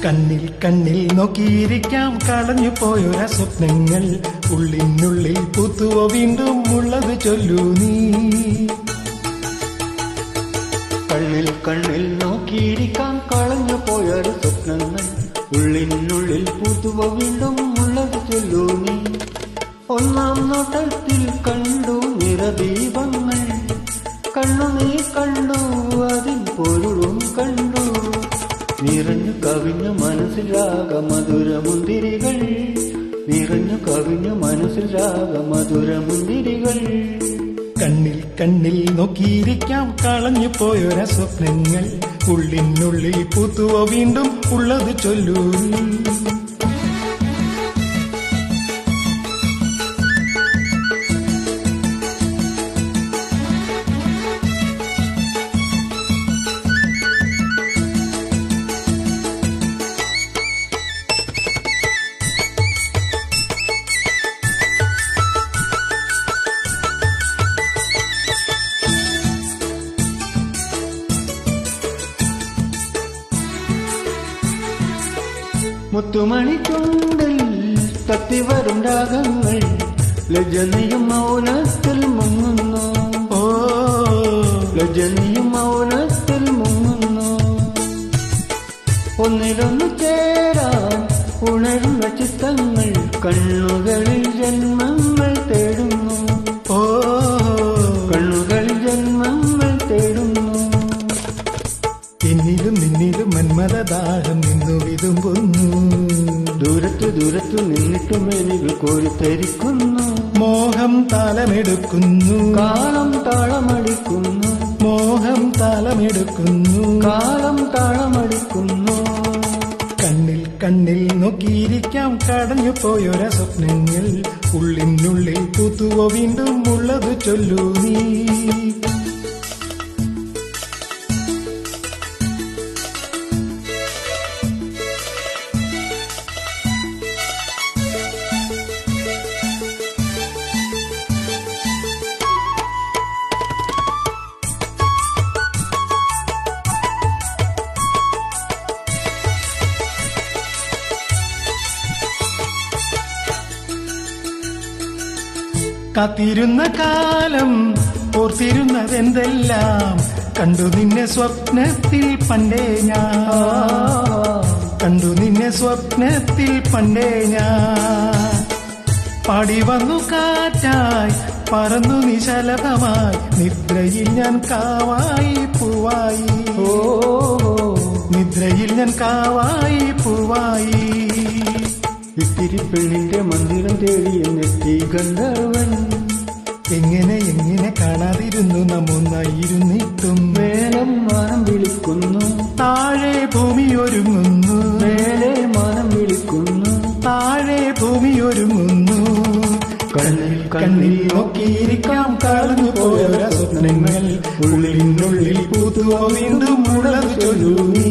കണ്ണിൽ കണ്ണിൽ നോക്കിയിരിക്കാം കളഞ്ഞു പോയൊര സ്വപ്നങ്ങൾ ഉള്ളിനുള്ളിൽ പൂത്തുവോ വീണ്ടും ഉള്ളത് ചൊല്ലൂ നീ. കണ്ണിൽ കണ്ണിൽ നോക്കിയിരിക്കാം കളഞ്ഞു പോയൊരു സ്വപ്നങ്ങൾ ഉള്ളിനുള്ളിൽ പൂത്തുവോ വീണ്ടും ഉള്ളത് ചൊല്ലൂ നീ. ഒന്നാം നോട്ടത്തിൽ കണ്ടു നിറദീപങ്ങൾ, കണ്ണു നീ കണ്ടു അതിൻ പൊരുളും കണ്ടു. നിറഞ്ഞു കവിഞ്ഞു മനസ്സിൽ രാഗമധുരമുന്തിരികൾ, നിറഞ്ഞു കവിഞ്ഞു മനസ്സിൽ രാഗമധുരമുന്തിരികൾ. കണ്ണിൽ കണ്ണിൽ നോക്കിയിരിക്കാം കളഞ്ഞു പോയൊര സ്വപ്നങ്ങൾ ഉള്ളിനുള്ളിൽ പൂത്തുവോ വീണ്ടും ഉള്ളത് ചൊല്ലൂ നീ. മുത്തുമണി ചുണ്ടിൽ തത്തിവരും രാഗങ്ങൾ ലജ്ജനിയും മൗനത്തിൽ മുങ്ങുന്നു. ഓ ലജ്ജനിയും മൗനത്തിൽ മുങ്ങുന്നു. ഒന്നിലൊന്നു ചേരാൻ ഉണരുന്ന ചിത്തങ്ങൾ കണ്ണുകളിൽ ജന്മങ്ങൾ തേടുന്നു. ഓ കണ്ണുകളിൽ ജന്മങ്ങൾ തേടുന്നു. എന്നിലും നിന്നിലും മന്മദദാഹം നിന്നു വിതുമ്പുന്നു. ദൂരത്തു ദൂരത്തു നിന്നിട്ടും എനിക്ക് കോരിത്തരിക്കുന്നു. മോഹം താളമെടുക്കുന്നു, കാലം താളമടിക്കുന്നു. മോഹം താളമെടുക്കുന്നു, കാലം താളമടിക്കുന്നു. കണ്ണിൽ കണ്ണിൽ നോക്കിയിരിക്കാം കടഞ്ഞു പോയൊര സ്വപ്നങ്ങൾ ഉള്ളിനുള്ളിൽ പൂത്തുവോ വീണ്ടും ഉള്ളത് ചൊല്ലൂ നീ. കാത്തിരുന്ന കാലം ഓർത്തിരുന്നതെന്തെല്ലാം കണ്ടു നിന്നെ സ്വപ്നത്തിൽ പണ്ടേ ഞാൻ, കണ്ടു നിന്നെ സ്വപ്നത്തിൽ പണ്ടേ ഞാൻ. പാടി വന്നു കാറ്റായി പറന്നു നിശലഭമായി നിദ്രയിൽ ഞാൻ കാവായി പൂവായി. ഓ നിദ്രയിൽ ഞാൻ കാവായി പൂവായി. ഇത്തിരി പെണ്ണിന്റെ മന്ദിരം തേടി എന്നെത്തി ഗന്ധർവൻ. എങ്ങനെ എങ്ങനെ കാണാതിരുന്നു നമ്മൊന്നായിരുന്നിട്ടും. മേലം മാനം വിളിക്കുന്നു, താഴെ ഭൂമി ഒരുങ്ങുന്നു. മേലെ മാനം വിളിക്കുന്നു, താഴെ ഭൂമി ഒരുങ്ങുന്നു. കണ്ണിൽ കണ്ണിൽ നോക്കിയിരിക്കാം കളഞ്ഞു പോയൊര സ്വപ്നങ്ങൾ ഉള്ളിനുള്ളിൽ പൂത്തുവോ വീണ്ടും ഉള്ളത് ചൊല്ലൂ നീ.